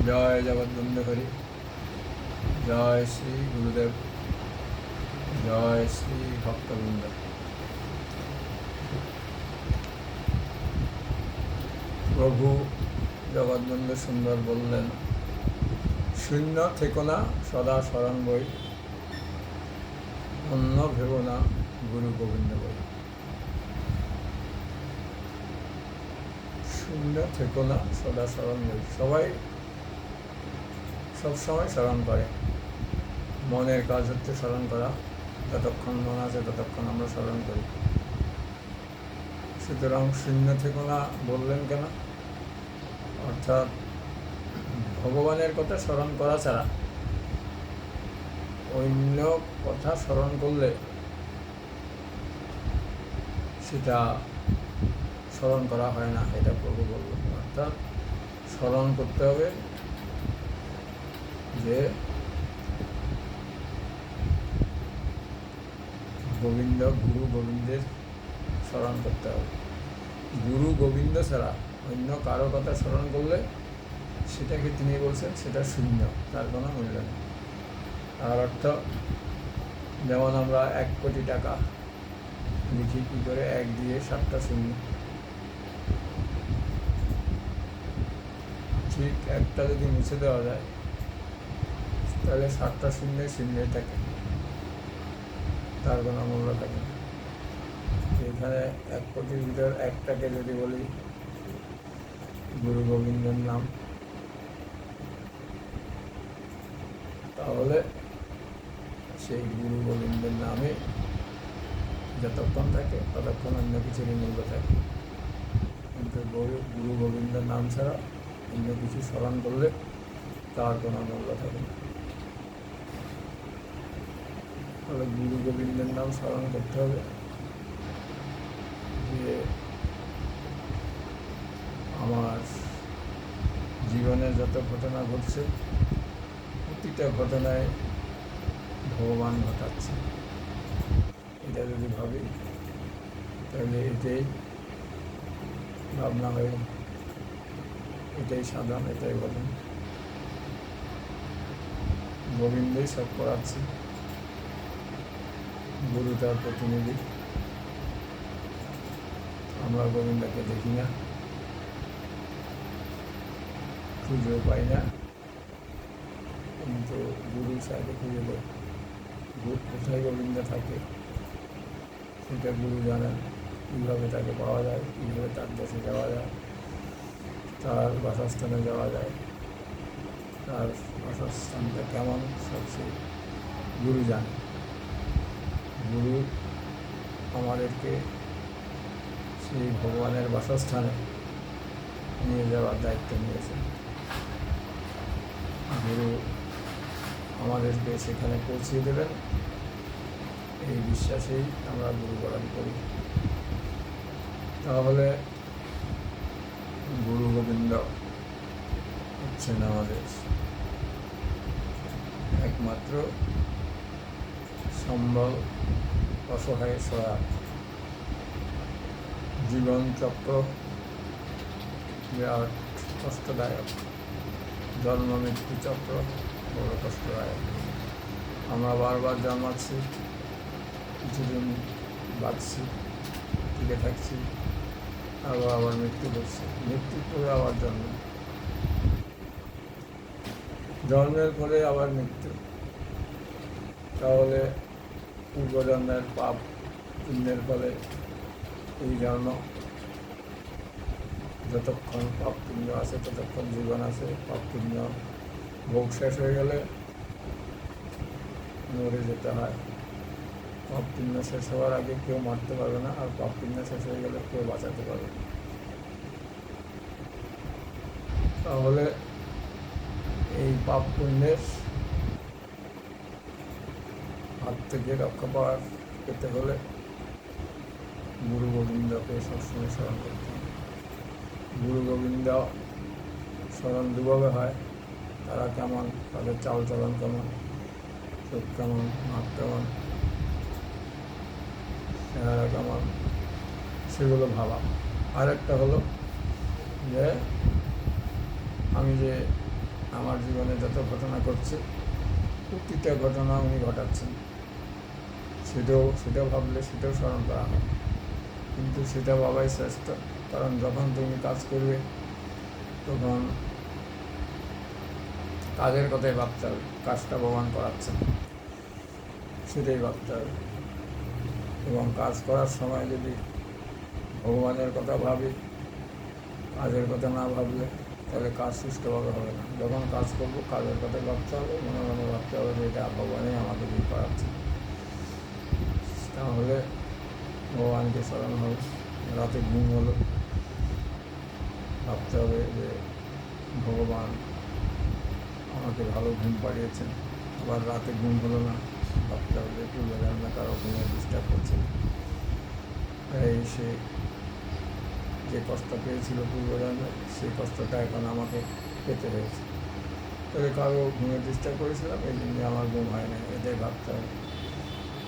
জয় জগৎবন্ধ হরি, জয় শ্রী গুরুদেব, জয় শ্রী ভক্তবৃন্দ। প্রভু জগৎবন্ধু সুন্দর বললেন, শূন্য থেকো না সদা স্মরণ বই, অন্য ভেব না গুরু গোবিন্দ বই। শূন্য থেকো না সদা স্মরণ বই। সবাই সবসময় স্মরণ করে, মনের কাজ হচ্ছে স্মরণ করা। যতক্ষণ মন আছে ততক্ষণ আমরা স্মরণ করি। সুতরাং শূন্য থেকো না বললেন কেন? অর্থাৎ ভগবানের কথা স্মরণ করা ছাড়া অন্য কথা স্মরণ করলে সেটা স্মরণ করা হয় না, এটা প্রভু বললেন। অর্থাৎ স্মরণ করতে হবে যে গোবিন্দ, গুরু গোবিন্দের স্মরণ করতে হবে। গুরু গোবিন্দ ছাড়া অন্য কারো কথা স্মরণ করলে সেটাকে তিনি বলছেন সেটা শূন্য, তার কোনো মূল্য নেই। আর অর্থ, যেমন আমরা 1 কোটি টাকা লিখি কী করে? 1 দিয়ে 7টা শূন্য। ঠিক একটা যদি মুছে দেওয়া যায় তাহলে 7টা শূন্য শূন্যই থাকে, তার কোনো মূল্য থাকে না। এখানে 1 কোটির ভিতর একটাকে যদি বলি গুরু গোবিন্দের নাম, তাহলে সেই গুরু গোবিন্দের নামে যতক্ষণ থাকে ততক্ষণ অন্য কিছুরই মূল্য থাকে। কিন্তু গুরু গোবিন্দের নাম ছাড়া অন্য কিছু স্মরণ করলে তার কোনো মূল্য থাকে না। তাহলে গুরু গোবিন্দের নাম স্মরণ করতে হবে, যে আমার জীবনে যত ঘটনা ঘটছে প্রতিটা ঘটনায় ভগবান ঘটাচ্ছে। এটা যদি ভাবি তাহলে এটাই ভাবনা হয়ে, এটাই সাধন, এটাই বলেন গোবিন্দই সব করাচ্ছে, গুরু তার প্রতিনিধি। আমরা গোবিন্দকে দেখি না, খুঁজেও পাই না, কিন্তু গুরু চাইলে খুঁজে দেয়। কোথায় গোবিন্দ থাকে সেটা গুরু জানেন। কীভাবে তাকে পাওয়া যায়, কীভাবে তার দেশে যাওয়া যায়, তার বাসস্থানে যাওয়া যায়, তার বাসস্থানটা কেমন, সব সেই গুরু জানে। গুরু আমাদেরকে সেই ভগবানের বাসস্থানে নিয়ে যাওয়ার দায়িত্ব নিয়েছেন। গুরু আমাদেরকে সেখানে পৌঁছিয়ে দেবেন, এই বিশ্বাসেই আমরা গুরু বরণ করি। তাহলে গুরু গোবিন্দ হচ্ছেন আমাদের একমাত্র সম্বল, অসহায় সহায়। জীবন চক্র বিরাট কষ্টদায়ক, জন্ম মৃত্যু চক্র বড় কষ্টদায়ক। আমরা বারবার জন্মাচ্ছি, কিছুদিন বাঁচছি, টিকে থাকছি, আবার মৃত্যু করছি, মৃত্যুর পরে আবার জন্ম, জন্মের পরে আবার মৃত্যু। তাহলে পূর্বজন্মের পাপ পুণ্যের ফলে এই জন্ম, যতক্ষণ পাপ পুণ্য আছে ততক্ষণ জীবন আছে। পাপ পুণ্য ভোগ শেষ হয়ে গেলে মরে যেতে হয়। পাপ পুণ্য শেষ হওয়ার আগে কেউ মারতে পারবে না, আর পাপ পুণ্য শেষ হয়ে গেলে কেউ বাঁচাতে পারবে না। তাহলে এই পাপ পুণ্যের হাত থেকে রক্ষা পেতে হলে গুরু গোবিন্দকে সবসময় স্মরণ করতে হবে। গুরু গোবিন্দ স্মরণ দুভাবে হয়। তারা কেমন, তাদের চাল চলন কেমন, চোখ কেমন, নাক কেমন, চেহারা কেমন, সেগুলো ভাবা। আর একটা হলো যে আমি যে আমার জীবনে যত ঘটনা ঘটছে প্রতিটা ঘটনা উনি ঘটাচ্ছেন, সেটাও ভাবলে সেটাও স্মরণ করা হয়। কিন্তু সেটা বাবাই শ্রেষ্ঠ, কারণ যখন তুমি কাজ করবে তখন কাজের কথাই ভাবতে হবে, কাজটা ভগবান করাচ্ছেন সেটাই ভাবতে হবে। এবং কাজ করার সময় যদি ভগবানের কথা ভাবি, কাজের কথা না ভাবলে তাহলে কাজ সুষ্ঠুভাবে হবে না। যখন কাজ করব কাজের কথা ভাবতে হবে, মনে মনে ভাবতে হবে যে এটা ভগবানই আমাকে দিয়ে করাচ্ছে, তাহলে ভগবানকে স্মরণ হবে। রাতে ঘুম হলো, ভাবতে হবে যে ভগবান আমাকে ভালো ঘুম পাড়িয়েছেন। আবার রাতে ঘুম হলো না, ভাবতে হবে যে একটু বেলার কারো ঘুমে ডিস্টার্ব করছে, এই সে যে কষ্ট পেয়েছিল পূর্বজন্মে সেই কষ্টটা এখন আমাকে পেতে হয়েছে। তবে কারো ঘুমে ডিস্টার্ব করেছিলাম, এই জন্য আমার ঘুম হয় না, এটাই ভাবতে হবে।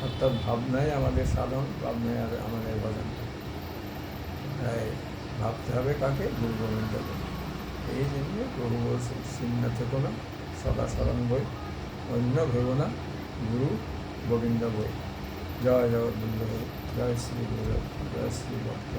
অর্থাৎ ভাবনাই আমাদের সাধন, ভাবনাই আমাদের ভজন। তাই ভাবতে হবে কাকে? গুরু গোবিন্দকে। এই জন্য প্রভু বলছে, শূন্য থেকো না, সদা স্মরণ বই, অন্য ভেব না, গুরু গোবিন্দ বই। জয় জগৎ বৃন্দ, জয় শ্রী গুরু, জয় শ্রী ভক্ত।